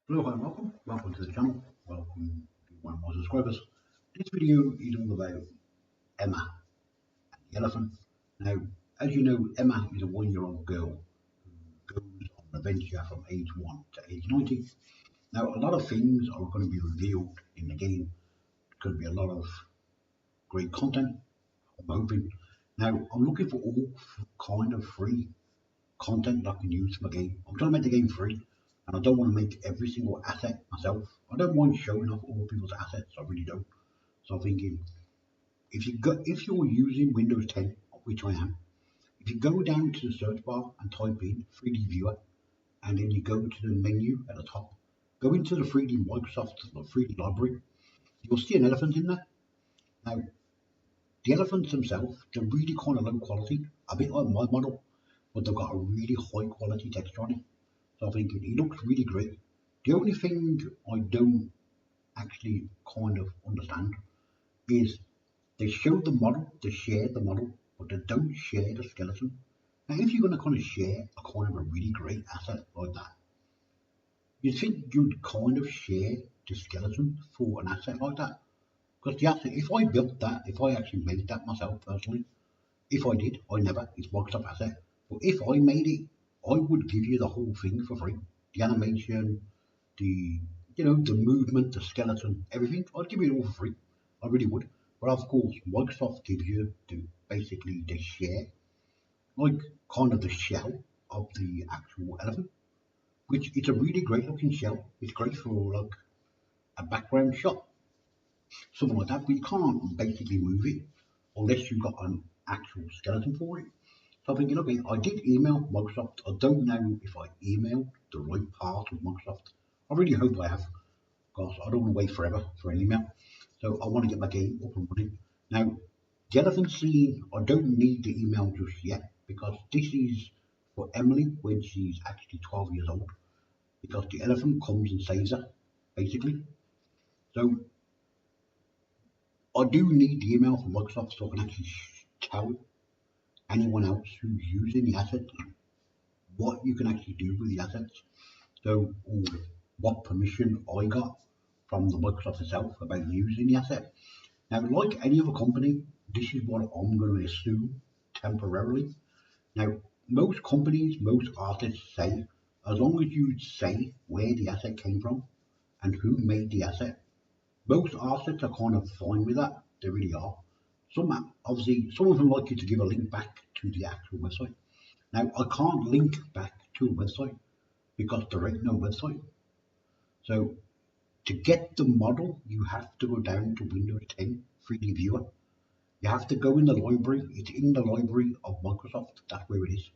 Hello, hi, and welcome. Welcome to the channel. Welcome to one of my subscribers. This video is all about Emma and the elephant. Now, as you know, Emma is a 1-year-old girl who goes on an adventure from age 1 to age 90. Now, a lot of things are going to be revealed in the game. There's going to be a lot of great content, I'm hoping. Now, I'm looking for all kind of free content that I can use for my game. I'm trying to make the game free, and I don't want to make every single asset myself. I don't mind showing off all people's assets, I really don't. So I'm thinking, if you're using Windows 10, which I am, if you go down to the search bar and type in 3D Viewer, and then you go to the menu at the top, go into the 3D Microsoft, the 3D library, you'll see an elephant in there. Now, the elephants themselves, they're really kind of low quality, a bit like my model, but they've got a really high quality texture on it. So I think it looks really great. The only thing I don't actually kind of understand is they show the model, they share the model, but they don't share the skeleton. Now, if you're going to kind of share a kind of a really great asset like that, you think you'd kind of share the skeleton for an asset like that? Because the asset, if I built that, if I actually made that myself personally, if I did, I never, it's Microsoft asset. But if I made it, I would give you the whole thing for free. The animation, the the movement, the skeleton, everything. I'd give you it all for free. I really would. But of course, Microsoft gives you basically the share, like kind of the shell of the actual elephant, which it's a really great looking shell. It's great for like a background shot, something like that. But you can't basically move it unless you've got an actual skeleton for it. So I'm thinking, okay, I did email Microsoft. I don't know if I emailed the right part of Microsoft. I really hope I have, because I don't want to wait forever for an email. So I want to get my game up and running. Now, the elephant scene, I don't need the email just yet, because this is for Emily when she's actually 12 years old, because the elephant comes and saves her, basically. So I do need the email from Microsoft so I can actually tell anyone else who's using the assets what you can actually do with the assets. So, or what permission I got from the Microsoft itself about using the asset. Now, like any other company, this is what I'm going to assume temporarily. Now, most companies, most artists say, as long as you say where the asset came from and who made the asset, most artists are kind of fine with that. They really are. Obviously, some of them like you to give a link back to the actual website. Now, I can't link back to a website because there ain't no website. So to get the model, you have to go down to Windows 10 3D Viewer. You have to go in the library. It's in the library of Microsoft. That's where it is.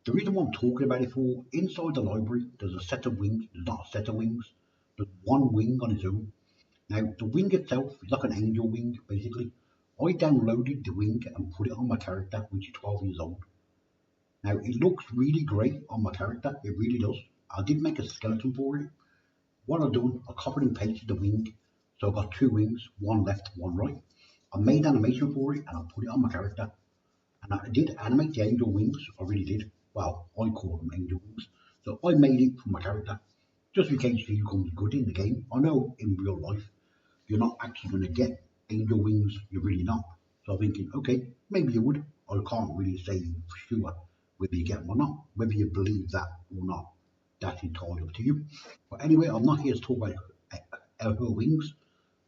The reason why I'm talking about it for, inside the library, there's a set of wings. There's not a set of wings. There's one wing on its own. Now, the wing itself is like an angel wing, basically. I downloaded the wing and put it on my character, which is 12 years old. Now, it looks really great on my character. It really does. I did make a skeleton for it. What I've done, I copied and pasted the wing. So I've got two wings, one left, one right. I made animation for it and I put it on my character. And I did animate the angel wings, I really did. Well, I call them angel wings. So I made it for my character, just in case he comes good in the game. I know in real life, you're not actually going to get angel wings, you're really not. So I'm thinking, okay, maybe you would. I can't really say for sure whether you get them or not. Whether you believe that or not, that's entirely up to you. But anyway, I'm not here to talk about her wings,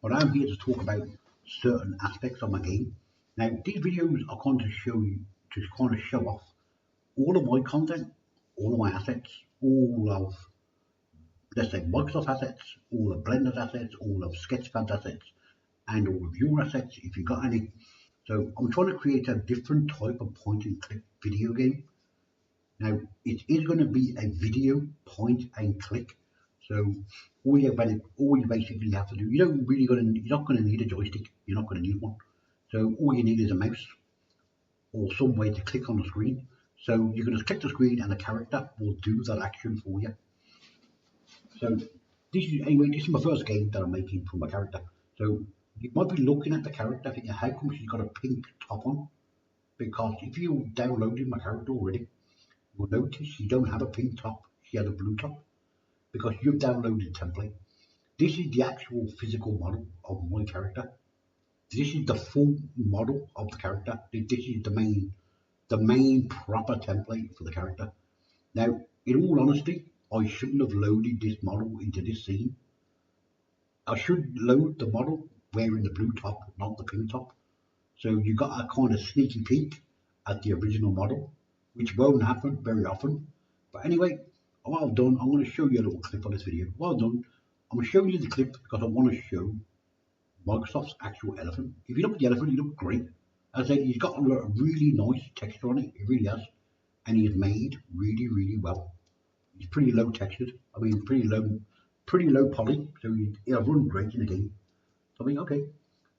but I'm here to talk about certain aspects of my game. Now, these videos are going to show you, to kind of show off all of my content, all of my assets, all of, let's say, Microsoft assets, all of Blender's assets, all of Sketchpad's assets, and all of your assets if you got any. So I'm trying to create a different type of point and click video game. Now, it is going to be a video point and click. So all you basically have to do, you're not going to need a joystick. You're not going to need one. So all you need is a mouse or some way to click on the screen. So you can just click the screen and the character will do that action for you. So this is my first game that I'm making for my character. So you might be looking at the character thinking, how come she's got a pink top on? Because if you downloaded my character already, you'll notice she don't have a pink top, she has a blue top. because you've downloaded the template. This is the actual physical model of my character. This is the full model of the character. This is the main proper template for the character. Now, in all honesty, I shouldn't have loaded this model into this scene. I should load the model wearing the blue top, not the pink top. So you got a kind of sneaky peek at the original model, which won't happen very often. But anyway, well done. I'm going to show you a little clip of this video. Well done. I'm going to show you the clip because I want to show Microsoft's actual elephant. If you look at the elephant, he looks great. As I said, he's got a really nice texture on it. It really has. And he's made really, really well. He's pretty low textured. I mean, pretty low poly. So he'll run great in the game. So I mean, okay.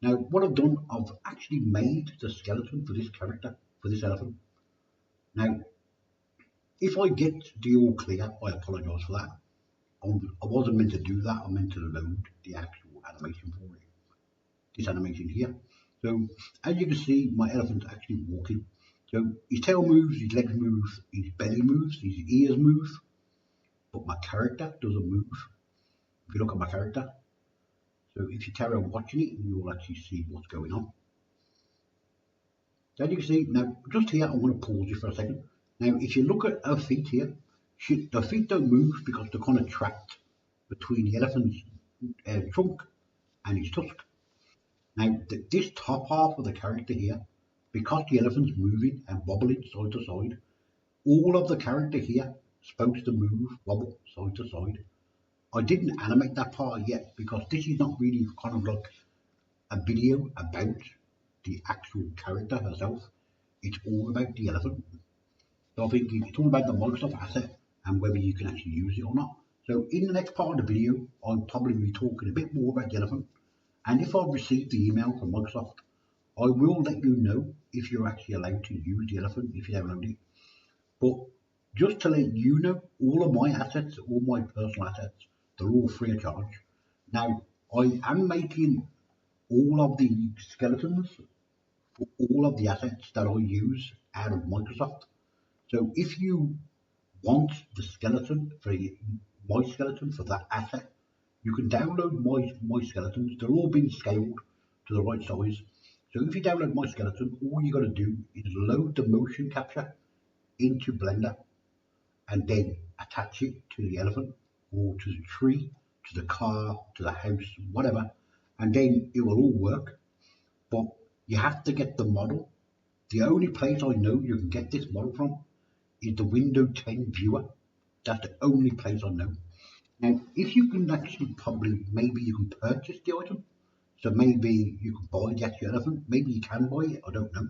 Now, what I've done, I've actually made the skeleton for this character, for this elephant. Now, if I get the all clear, I apologise for that. I wasn't meant to do that. I meant to load the actual animation for it. This animation here. So, as you can see, my elephant's actually walking. So, his tail moves, his legs move, his belly moves, his ears move, but my character doesn't move. If you look at my character, so if you carry on watching it, you will actually see what's going on. So as you can see, now just here, I want to pause you for a second. Now, if you look at her feet here, the feet don't move because they're kind of trapped between the elephant's trunk and his tusk. Now, this top half of the character here, because the elephant's moving and wobbling side to side, all of the character here is supposed to move, wobble side to side. I didn't animate that part yet because this is not really kind of like a video about the actual character herself. It's all about the elephant. So I think it's all about the Microsoft asset and whether you can actually use it or not. So in the next part of the video, I'll probably be talking a bit more about the elephant. And if I've received the email from Microsoft, I will let you know if you're actually allowed to use the elephant if you download it. But just to let you know, all of my assets, all my personal assets, they're all free of charge. Now, I am making all of the skeletons for all of the assets that I use out of Microsoft. So if you want the skeleton for my skeleton for that asset, you can download my skeletons. They're all being scaled to the right size. So if you download my skeleton, all you got to do is load the motion capture into Blender and then attach it to the elephant or to the tree, to the car, to the house, whatever, and then it will all work. But you have to get the model. The only place I know you can get this model from is the Windows 10 viewer. That's the only place I know. Now, if you can actually probably, maybe you can purchase the item. So maybe you can buy the actual elephant. Maybe you can buy it. I don't know.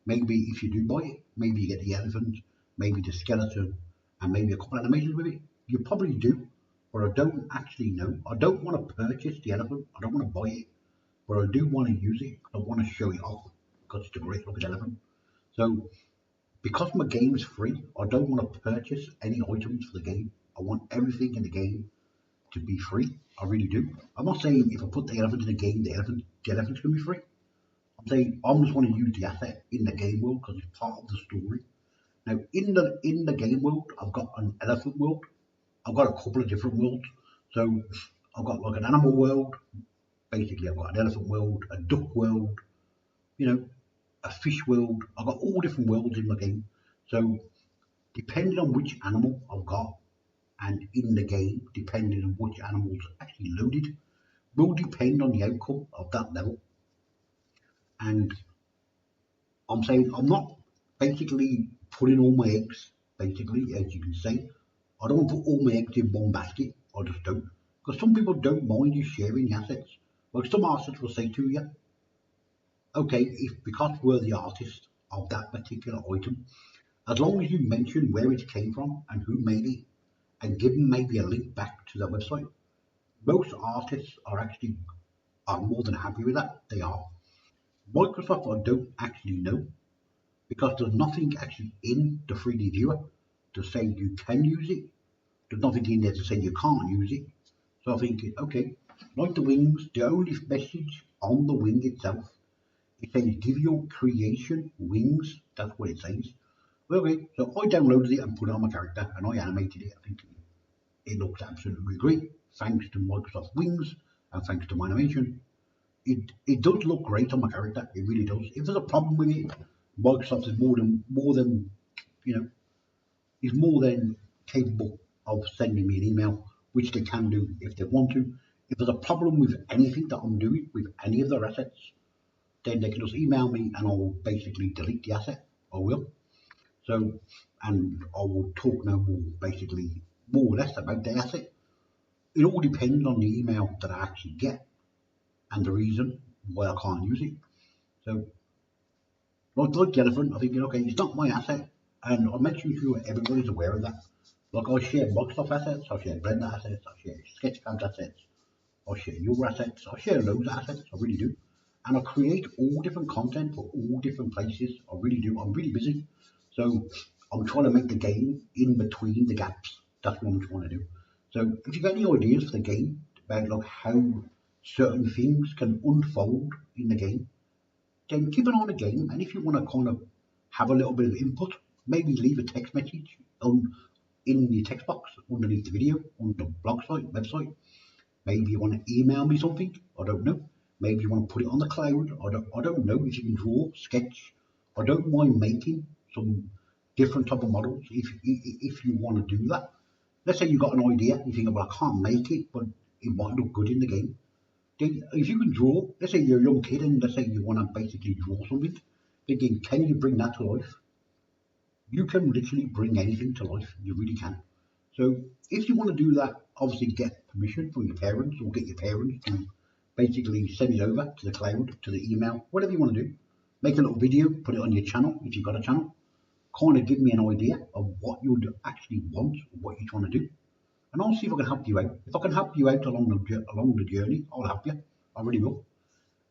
Maybe if you do buy it, maybe you get the elephant, maybe the skeleton, and maybe a couple animations with it. You probably do, but I don't actually know. I don't want to purchase the elephant. I don't want to buy it, but I do want to use it. I want to show it off because it's a great looking elephant. So because my game is free, I don't want to purchase any items for the game. I want everything in the game to be free. I really do. I'm not saying if I put the elephant in the game, the elephant's gonna be free. I'm saying I just want to use the asset in the game world because it's part of the story. Now in the game world, I've got an elephant world. I've got a couple of different worlds. So I've got like an animal world. Basically, I've got an elephant world, a duck world, you know, a fish world. I've got all different worlds in my game. So depending on which animal I've got and in the game, depending on which animal's actually loaded, will depend on the outcome of that level. And I'm saying I'm not basically putting all my eggs, basically, as you can say. I don't want to put all my eggs in one basket. I just don't. Because some people don't mind you sharing the assets. Like some artists will say to you, okay, if because we're the artist of that particular item, as long as you mention where it came from and who made it, and give them maybe a link back to their website, most artists are more than happy with that. They are. Microsoft, I don't actually know because there's nothing actually in the 3D viewer to say you can use it. There's nothing in there to say you can't use it. So I think, okay, like the wings, the only message on the wing itself, it says give your creation wings. That's what it says. Well, okay, so I downloaded it and put it on my character and I animated it. I think it looks absolutely great, thanks to Microsoft Wings and thanks to my animation. It does look great on my character, it really does. If there's a problem with it, Microsoft is more than you know, is more than capable of sending me an email, which they can do if they want to. If there's a problem with anything that I'm doing with any of their assets, then they can just email me and I'll basically delete the asset. I will. So, and I will talk no more, basically, more or less about the asset. It all depends on the email that I actually get and the reason why I can't use it. So, like the elephant, I'm thinking, okay, it's not my asset, and I'm making sure everybody's aware of that. Like I share Microsoft assets, I share Blender assets, I share Sketchfab assets, I share your assets, I share loads of assets, I really do. And I create all different content for all different places, I really do. I'm really busy. So I'm trying to make the game in between the gaps. That's what I'm trying to do. So if you've got any ideas for the game about like how certain things can unfold in the game, then keep an eye on the game. And if you want to kind of have a little bit of input, maybe leave a text message in the text box underneath the video on the blog site, website. Maybe you want to email me something. I don't know. Maybe you want to put it on the cloud. I don't know if you can draw, sketch. I don't mind making some different type of models if you want to do that. Let's say you've got an idea, you think, well, I can't make it, but it might look good in the game. Then if you can draw, let's say you're a young kid and let's say you want to basically draw something, thinking, can you bring that to life? You can literally bring anything to life. You really can. So if you want to do that, obviously get permission from your parents or get your parents to basically send it over to the cloud, to the email, whatever you want to do. Make a little video, put it on your channel if you've got a channel. Kind of give me an idea of what you actually want, or what you're trying to do. And I'll see if I can help you out. If I can help you out along the journey, I'll help you. I really will.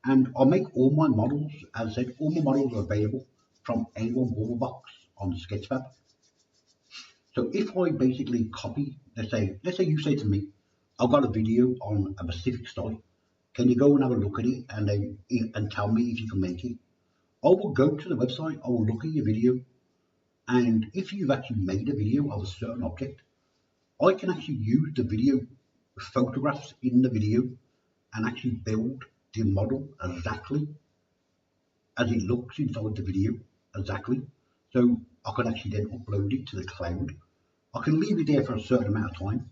And I'll make all my models, as I said, all my models are available from A1 Wallbox on Sketchfab. So if I basically copy, let's say you say to me, I've got a video on a specific style. Can you go and have a look at it and tell me if you can make it? I will go to the website, I will look at your video, and if you've actually made a video of a certain object, I can actually use the video photographs in the video and actually build the model exactly as it looks inside the video, exactly. So I can actually then upload it to the cloud. I can leave it there for a certain amount of time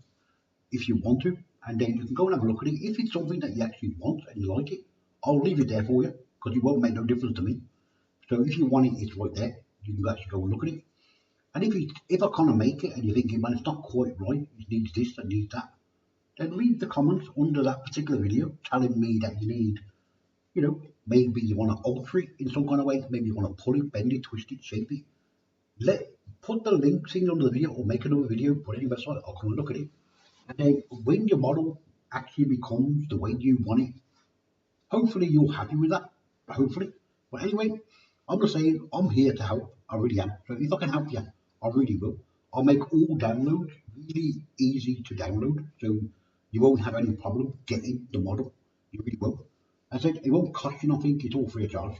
if you want to, and then you can go and have a look at it. If it's something that you actually want and you like it, I'll leave it there for you because it won't make no difference to me. So if you want it, it's right there. You can actually go and look at it. And if I kind of make it and you're thinking, man, it's not quite right, it needs this and needs that, then leave the comments under that particular video telling me that you need, maybe you want to alter it in some kind of way, maybe you want to pull it, bend it, twist it, shape it. Put the links in under the video or make another video, put it in your website, I'll come and look at it. And then when your model actually becomes the way you want it, hopefully you're happy with that. Hopefully. But anyway, I'm just saying I'm here to help. I really am. So if I can help you, I really will. I'll make all downloads really easy to download, so you won't have any problem getting the model. You really won't. As I said, it won't cost you nothing. It's all free of charge.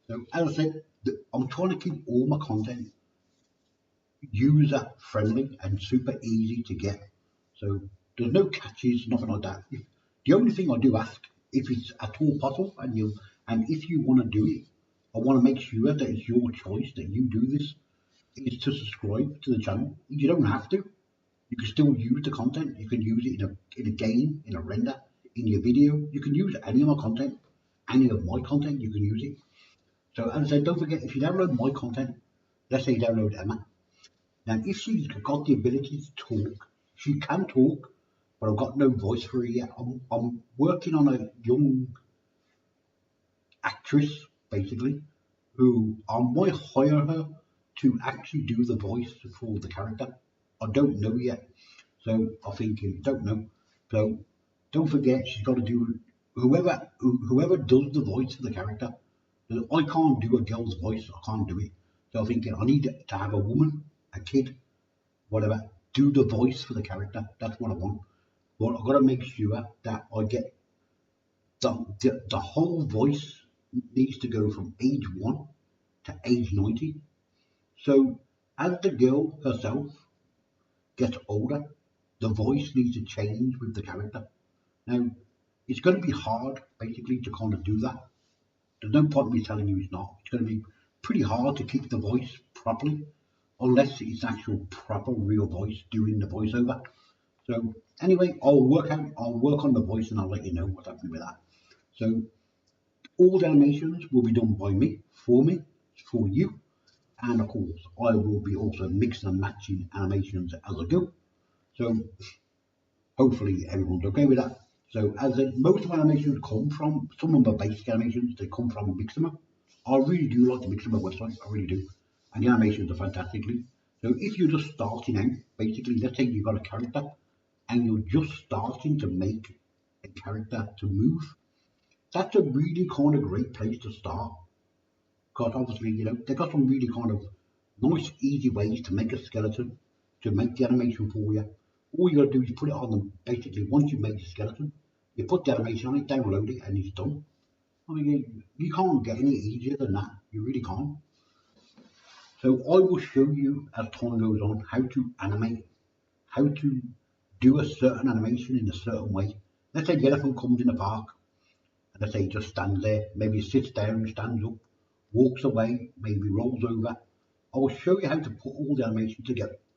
So as I said, I'm trying to keep all my content user friendly and super easy to get. So there's no catches, nothing like that. The only thing I do ask, if it's at all possible, and if you want to do it, I want to make sure that it's your choice that you do this, is to subscribe to the channel. You don't have to. You can still use the content. You can use it in a game, in a render, in your video. You can use any of my content, any of my content. You can use it. So as I said, don't forget, if you download my content, let's say you download Emma. Now, if she's got the ability to talk, she can talk, but I've got no voice for her yet. I'm working on a young actress, basically, who I might hire her to actually do the voice for the character. I don't know yet. So I'm thinking, don't know. So don't forget, she's got to do whoever does the voice for the character. I can't do a girl's voice. I can't do it. So I'm thinking I need to have a woman, a kid, whatever, do the voice for the character. That's what I want. But I've got to make sure that I get the whole voice needs to go from age 1 to age 90. So as the girl herself gets older, the voice needs to change with the character. Now, it's going to be hard, basically, to kind of do that. There's no point me telling you it's not. It's going to be pretty hard to keep the voice properly, unless it's actual proper real voice doing the voiceover. So anyway, I'll work on the voice and I'll let you know what's happening with that. So all the animations will be done by me, for you, and of course I will be also mixing and matching animations as I go. So hopefully everyone's okay with that. So as most of my animations come from, some of my basic animations, they come from Mixamo. I really do like the Mixamo website, I really do. And the animations are fantastically. So if you're just starting out, basically let's say you've got a character and you're just starting to make a character to move, that's a really kind of great place to start. Because obviously, they've got some really kind of nice, easy ways to make a skeleton, to make the animation for you. All you got to do is put it on them. Basically, once you've made the skeleton, you put the animation on it, download it, and it's done. I mean, you can't get any easier than that. You really can't. So I will show you as time goes on how to animate, how to do a certain animation in a certain way. Let's say the elephant comes in the park, and let's say he just stands there, maybe he sits down, stands up, walks away, maybe rolls over. I will show you how to put all the animation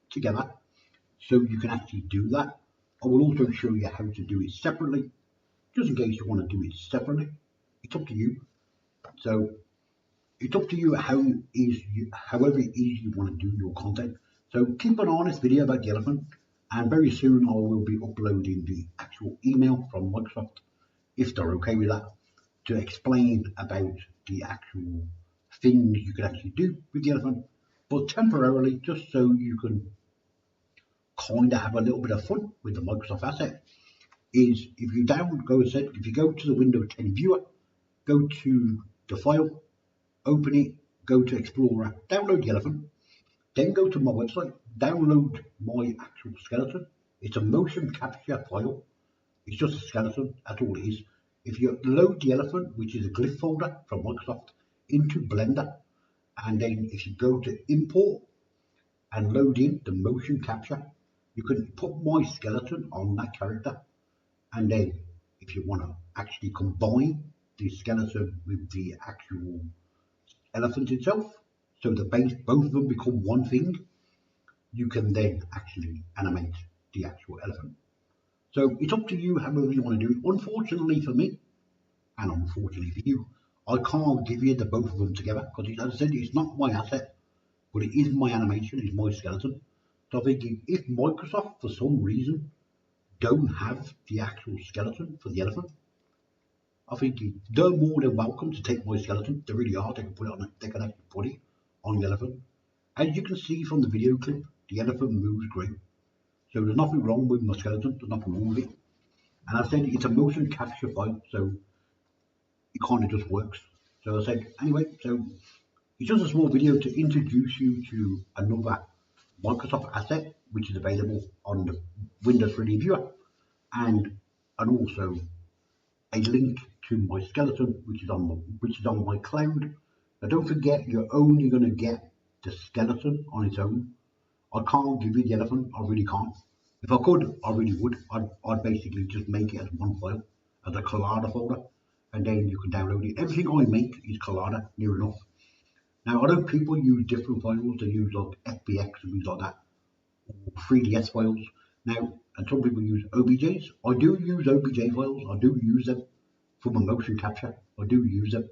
together so you can actually do that. I will also show you how to do it separately, just in case you want to do it separately. It's up to you. So it's up to you however easy you want to do your content. So keep an eye on this video about the elephant, and very soon I will be uploading the actual email from Microsoft, if they're okay with that, to explain about the actual things you can actually do with the elephant, but temporarily, just so you can kind of have a little bit of fun with the Microsoft asset, is if you go to the Windows 10 viewer, go to the file, open it, go to Explorer, download the elephant, then go to my website, download my actual skeleton. It's a motion capture file. It's just a skeleton, that's all it is. If you load the elephant, which is a glyph folder from Microsoft, into Blender, and then if you go to import and load in the motion capture, you can put my skeleton on that character, and then if you want to actually combine the skeleton with the actual elephant itself, so the base, both of them become one thing, you can then actually animate the actual elephant. So it's up to you however you want to do it. Unfortunately for me, and unfortunately for you, I can't give you the both of them together because, as I said, it's not my asset, but it is my animation, it's my skeleton. So I think if Microsoft, for some reason, don't have the actual skeleton for the elephant, I think they're more than welcome to take my skeleton. They really are. They can put it on. They can actually put it on the elephant. As you can see from the video clip, the elephant moves great. So there's nothing wrong with my skeleton. There's nothing wrong with it. And I said it's a motion capture file, so it kind of just works. So I said, anyway, so it's just a small video to introduce you to another Microsoft asset, which is available on the Windows 3D viewer, and also a link to my skeleton, which is on my cloud. Now don't forget, you're only going to get the skeleton on its own. I can't give you the elephant, I really can't. If I could, I really would. I'd basically just make it as one file, as a collada folder, and then you can download it. Everything I make is collada, near enough. Now I know people use different files, they use like FBX and things like that, or 3ds files. Now, and some people use OBJs. I do use OBJ files, I do use them for my motion capture, I do use them,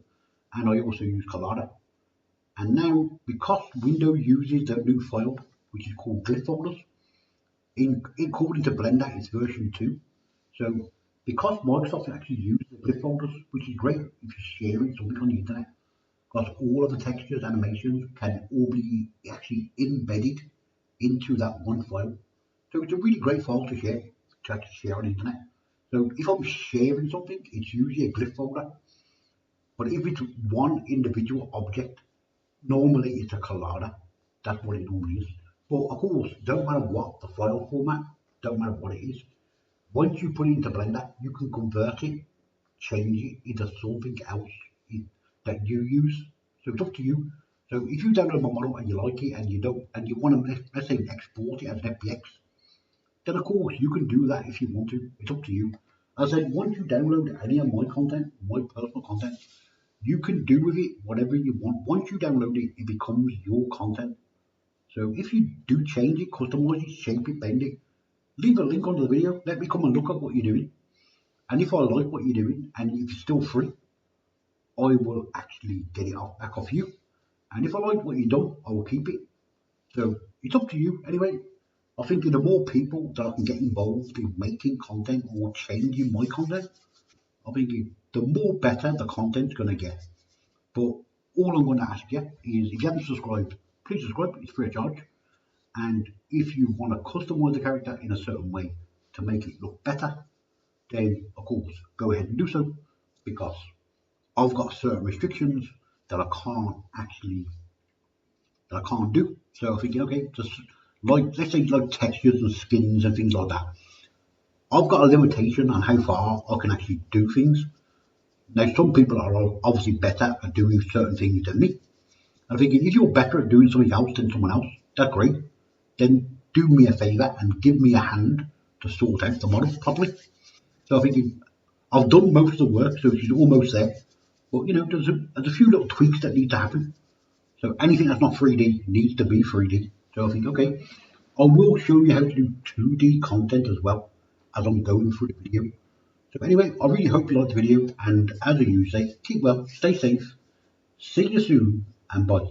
and I also use collada. And now, because Windows uses the new file, which is called glyph folders, according to Blender, it's version 2. So, because Microsoft actually uses the glyph folders, which is great if you're sharing something on the internet, because all of the textures, animations can all be actually embedded into that one file. So it's a really great file to actually share on the internet. So if I'm sharing something, it's usually a glyph folder. But if it's one individual object, normally it's a collada. That's what it normally is. But of course, don't matter what the file format, don't matter what it is. Once you put it into Blender, you can convert it, change it into something else that you use. So it's up to you. So if you download my model and you like it and you want to, let's say, export it as an FBX, then of course you can do that if you want to. It's up to you. As I said, once you download any of my content, my personal content, you can do with it whatever you want. Once you download it, it becomes your content. So if you do change it, customize it, shape it, bend it, leave a link under the video. Let me come and look at what you're doing. And if I like what you're doing and if it's still free, I will actually get it off, back off you. And if I like what you've done, I will keep it. So it's up to you. Anyway, I think the more people that I can get involved in making content or changing my content, I think the more better the content's going to get. But all I'm going to ask you is if you haven't subscribed, please subscribe. It's free of charge. And if you want to customize the character in a certain way to make it look better, then of course go ahead and do so, because I've got certain restrictions that I can't do. So I'm thinking, okay, just like let's say like textures and skins and things like that. I've got a limitation on how far I can actually do things. Now some people are obviously better at doing certain things than me. I'm thinking if you're better at doing something else than someone else, that's great. Then do me a favour and give me a hand to sort out the model properly. So I'm thinking I've done most of the work, so she's almost there. But there's a few little tweaks that need to happen. So anything that's not 3D needs to be 3D. So I think, okay, I will show you how to do 2D content as well as I'm going through the video. So anyway, I really hope you liked the video, and as I usually say, keep well, stay safe, see you soon, and bye.